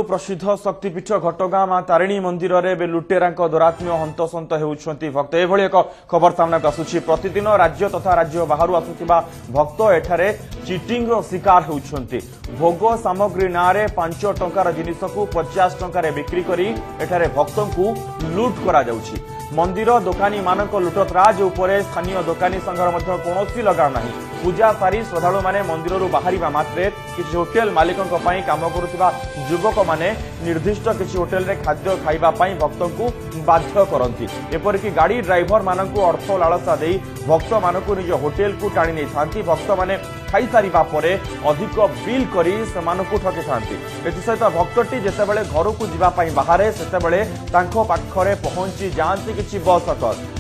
प्रसिद्ध शक्तिपीठ घटगां मां तारिणी मंदिर में लुटेरा दुरात्म्य हंतसंत होउछंती भक्त एभली एक खबर सामना आसुछि। प्रतिदिन राज्य तथा राज्य बाहर आसुथिबा भक्त एठारे चिटिंग रो शिकार होउछंती। भोग सामग्री नारे 5 टंकार जिनिस को 50 टंकार बिक्री करी एठारे भक्तों को लूट करा जाउछि। मंदिर दोकानी मानक लुटतराज उपरे स्थानीय दोकानी संघर मध्य कोनोसी लगाव नाही। पूजा सारी श्रद्धालु माने मंदिर बाहर मात्रे किसी होटेल मालिकों पई काम करुथिबा युवक माने निर्दिष्ट किसी होटेल रे खाद्य खाइबा पई भक्तों को बाध्य करंती। एपरिक गाड़ी ड्राइवर मानक अर्थ लालसा देई भक्त मानक निज होटेल को टाणी नहीं थांती। भक्त माने खाई सारिबा परे अधिक बिल करी समानकु ठकी थांती। एथि सहित भक्तटी जेतेबेले घर को जिबा पई बाहरे सेतेबेले तांको पाखरे पहुंची जांती किछि बस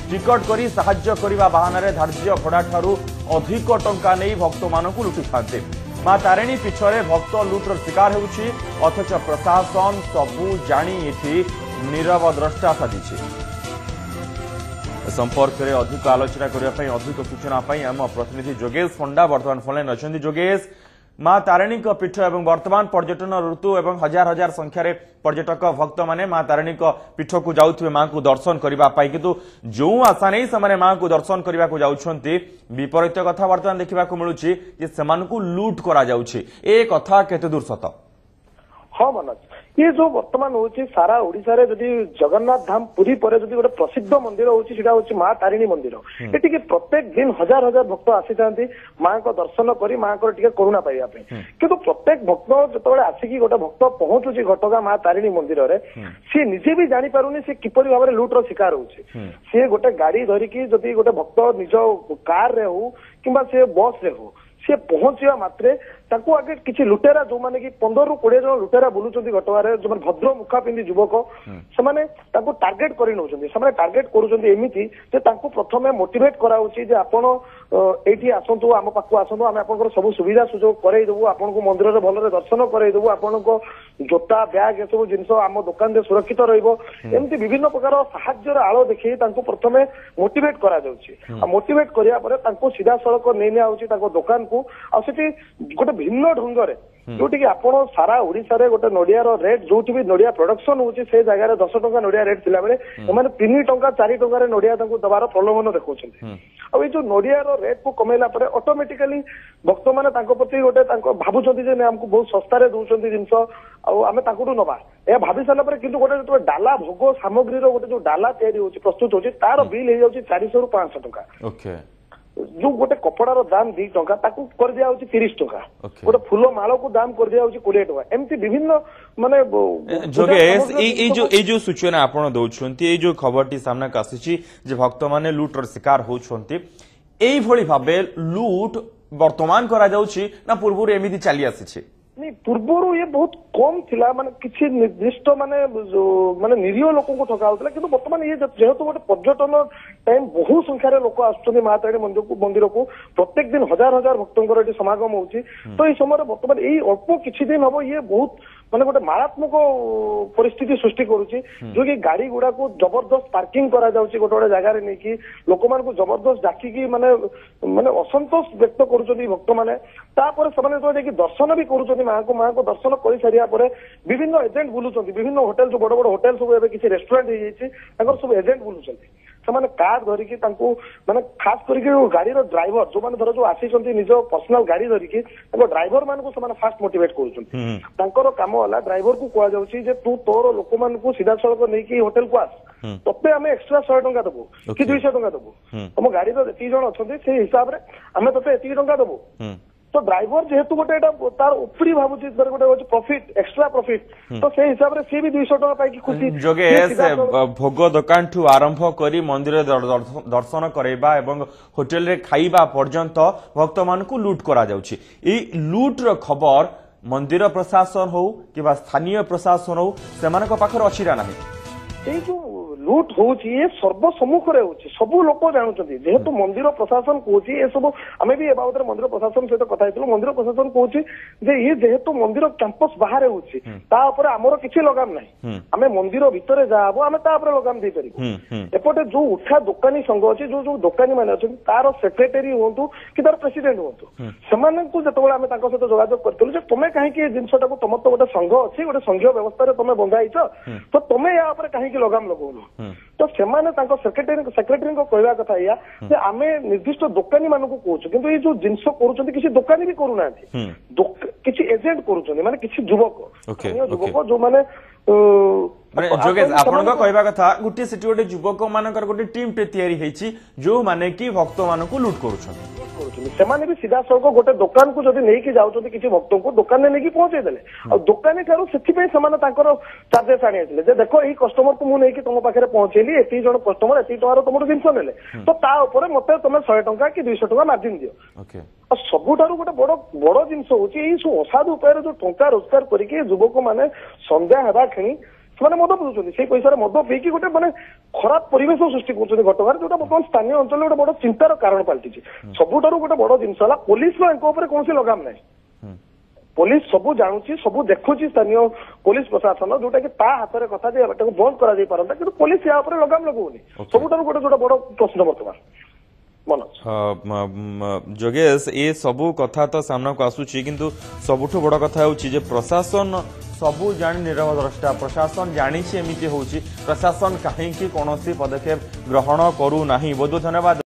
टिकट करी साहाय्य करिबा बहानारे धार्य भड़ा ठारू अधिक टंका नहीं भक्त मानकु लुटि थांते। मां तारिणी पीछरे भक्त लुटर शिकार होउछि अथच प्रशासन सबु जानी एठी नीरव द्रष्टा साजिछि। संपर्क में अधिक आलोचना करने अधिक सूचना आम प्रतिनिधि जोगेश पंडा वर्तमान फोन अच्छा। जोगेश, मां तारिणी पीठ और वर्तमान पर्यटन ऋतु और हजार हजार संख्यार पर्यटक भक्त मैंने मां तारिणी पीठ को जाऊे मां को दर्शन करने किंतु जो आशा नहीं से मां को दर्शन करने को जाउछंती विपरीत कथा वर्तमान देखा मिलूँ लुट करा जाउछि। ए कथा केते दूर सत? हाँ मनोज, ये जो वर्तमान होची सारा ओडिशा रे जदि जगन्नाथ धाम पुरी पर जदि गोटे प्रसिद्ध मंदिर होची सेटा होची मां तारिणी मंदिर। एटी के प्रत्येक दिन हजार हजार भक्त आसी थांती मां को दर्शन करी मां को टिके करुणा पाइबा पे। किंतु प्रत्येक भक्त जतबेले आसिकी गोटे भक्त पहुंचुची घटगां मां तारिणी मंदिर रे सी निजे भी जानि पारुनी से किपरि भाबरे लूट रो शिकार होची। से गोटे गाड़ी धरिकी जदि गोटे भक्त निज कार रे हो किंबा से बस रे हो से पहुंचवा मात्रे ताकू आगे किसी लुटेरा जो माने कि 15 ରୁ 20 जन लुटेरा बुलुचंती घटवारे जो भद्र मुखा पिंदी युवक से माने ताकू टार्गेट करि नउचंती। से माने टार्गेट करूचंती एमिति जे ताकू प्रथमे मोटिवेट कराउची जे आपण एठी आसंतु आम पाखु आसंतु आमे आपनकर सब सुविधा सुजोग करई देबु आपनको मंदिर रे भलरे दर्शन करई देबु आपनको जोता बैग ए सब जिंस आम दुकान रे सुरक्षित रहइबो एमिति विभिन्न प्रकार सहाय्यर आलो देखि ताकू प्रथमे मोटिवेट करा जाउची। आ मोटिवेट करिया परे ताकू सीधा सड़क नै नै आउची ताको दुकान को आ सेठी गोटे भिन्न ढंग रे जोटी कि आपण सारा ओडिसा रे गोटे नडिया रो रेट जोटी भी नडिया प्रोडक्शन होची से जगह रे 10 टंका नडिया रेट थिला बेले एमाने 3 टंका 4 टंका रे नडिया तांको दबार प्रलोभन देखौछन्ती। अब ए जो नडिया रो रेट को कमेला परे ऑटोमेटिकली भक्त माने तांको प्रति गोटे तांको भाबुछन्ती जे हमको बहुत सस्ता रे दोछन्ती जिंस आ आमे तांकोटू नबा ए भाबी साला परे किंतु गोटे जो डाला भोग सामग्री रो गोटे जो डाला तयारी होची प्रस्तुत होची तार बिल हे जाउची 400 ରୁ 500 टंका। ओके, जो गोटे कपड़ा रो दाम 2 टंका ताकू कर दिया होची 30 टंका। गोटे फूल माଳ को दाम कर दिया होची 20 टंका। एमती विभिन्न माने जोगेश ए जो सूचना आपण दउछंती ए जो खबरटी सामना आसीची जे भक्त माने लूट रो शिकार होछंती एई भली भाबे लूट वर्तमान करा जाउची ना पूर्व एमिति चली आसीची? नहीं, पूर्व ये बहुत कम थिला माने किछि निर्दिष्ट माने निरीह लोकों को ठका होतला किंतु वर्तमान ये जेहेतु गोटे पर्यटन टाइम बहु संख्यार लोक आसुचंदी मां तारिणी मंदिर को प्रत्येक दिन हजार हजार भक्तंकर एटी समागम होची। तो ये समय वर्तमान यही अल्प किछि दिन हबो ये बहुत माने गोटे मारात्मक परिस्थिति सृष्टि करूची जो कि गाड़ी गुड़ा को जबरदस्त पार्किंग करा जाउची गोटे गोटे जगह रे नै कि लोक मान को जबरदस्त डाकी की माने माने असंतोष व्यक्त करूचंदी भक्त माने तापर समान तो जे कि दर्शन भी करूचंदी मां को दर्शन करि सारिया परे विभिन्न एजेंट बुलुचंदी विभिन्न होटल जो बड़ बड़ होटल सब एबे किछि रेस्टोरेंट हे जायछि ताकर सब एजेंट बुलुचंदी से कार धरिकी माने खास करके गाड़ी रो ड्राइवर जो माने धर जो आसीचंती निज पर्सनल गाड़ी धरिकी ड्राइवर मान को से फास्ट मोटिवेट करूचंती। तांकर काम होला ड्राइवर को कह जाउची जे तू तोर लोक मान को सीधा सड़क नै कि होटल को आस तते आमे एक्स्ट्रा 100 टंका देबो कि 200 टंका देबो हम गाड़ी रो 3 जण अछंती से हिसाब रे आमे तते 3 टंका देबो। तो ड्राइवर जेहेतु गोटे तार उपरी भाबुची गोटे होची प्रॉफिट एक्स्ट्रा प्रॉफिट तो से हिसाब रे से भी 200 टका पाई कि खुशी। जोगेश, भोग दुकान ठू आरंभ करी मंदिर दर्शन करैबा एवं होटल रे खाइबा पर्यंत भक्त मान को लूट करा जाउची। ई लूट रो खबर मंदिर प्रशासन हो कि स्थानीय प्रशासन हो सेमानक पाखर अछि ना नाही? ए जो लुट होउची ये सर्वसम्मुख रे होउची सब लोक जानुचंती जेहेतु मंदिर प्रशासन कहूची ए सब आमे भी ए बाबत मंदिर प्रशासन सहित कथा हेतु मंदिर प्रशासन कहूची जे ये जेहेतु मंदिर कैंपस बाहर होउची ता ऊपर हमरो किछि लगाम नाही आमे मंदिर भितरे जाबो आमे ता ऊपर लगाम दे परिबो एपटे जो उठा दुकानी संघ अछि जो जो दुकानी माने अछि तार सेक्रेटरी होंतु कि तार प्रेसिडेंट होंतु समान को जतबेला आमे ताको सहित जोगाजोग करतलु जे तमे काहे कि जिंसटा को तमत गोटे संघ अछि गोटे संघीय व्यवस्था रे तमे बंधाइछ तो तमे या ऊपर काहे कि लगाम लगौनु तो सेमाने ताको सेक्रेटरी को कहवा कथा या जे आमे निर्दिष्ट दुकानी मानको कहूछु किंतु ए जो जिंस करूछंती किछि दुकानी भी करू नाथि किछि एजेंट करूछंती माने किछि युवक जो माने जोगेश आपण कहवा कथा गोटे सेठी गोटे युवक मानकर गोटे टीम टे तयारी हेछि जो माने कि भक्त मानको लूट करूछंती सेमाने भी सीधा सळक गोटे दुकान को जदि नेकी जाउछंती किछि भक्तों को दुकान ने नेकी पहुंचे देले आ दुकानी ठारू सेठी पे समान तांकर चार्जेस आनी आइले जे देखो एही कस्टमर को मु नेकी तुम पाखरे पहुंचेली एती जण कस्टमर एती टकार तुमरो जिंस नेले तो ता ऊपर मते तुम 100 टंका कि 200 टंका मार्जिन दियो ओके आ सबुठारू गोटे बड़ बड़ जिंस होची एही सो असाधु उपाय जो टंका रोजगार करिके युवक माने संध्या हेबा खणी ସେମାନେ ମଦ ପିଉଛନ୍ତି ସେଇ ପଇସାରେ ମଦ ପିଇକି ଗୋଟେ ମାନେ ଖରାପ ପରିବେଶ ସୃଷ୍ଟି କରୁଛନ୍ତି ଘଟଗାଁରେ ଯୋଉଟା ବର୍ତ୍ତମାନ ସ୍ଥାନୀୟ ଅଞ୍ଚଳରେ ଗୋଟେ ବଡ ଚିନ୍ତାର କାରଣ ପାଲଟିଛି ସବୁଠାରୁ ଗୋଟେ ବଡ ଜିନିଷ ହେଲା ପୋଲିସର ଏଙ୍କ ଉପରେ କୌଣସି ଲଗାମ ନାହିଁ ପୋଲିସ ସବୁ ଜାଣୁଛି ସବୁ ଦେଖୁଛି ସ୍ଥାନୀୟ ପୋଲିସ ପ୍ରଶାସନ ଯୋଉଟା କି ତା ହାତରେ କଥା ଯେ ଏଟାକୁ ବନ୍ଦ କରାଯାଇ ପାରନ୍ତା କିନ୍ତୁ ପୋଲିସ ୟା ଉପରେ ଲଗାମ ଲଗାଉନି ସବୁଠାରୁ ଗୋଟେ ଯୋଉଟା ବଡ ପ୍ରଶ୍ନ ବର୍ତ୍ତମାନ जोगेश ये सबू कथा तो सामना को आसुची किंतु सबुठु बड़ कथा होची जे प्रशासन सबू जानी नीरव द्रष्टा प्रशासन जानी एमती होची प्रशासन कहीं कोनोसी पदक्षेप ग्रहण करू नाही बहुत बहुत धन्यवाद।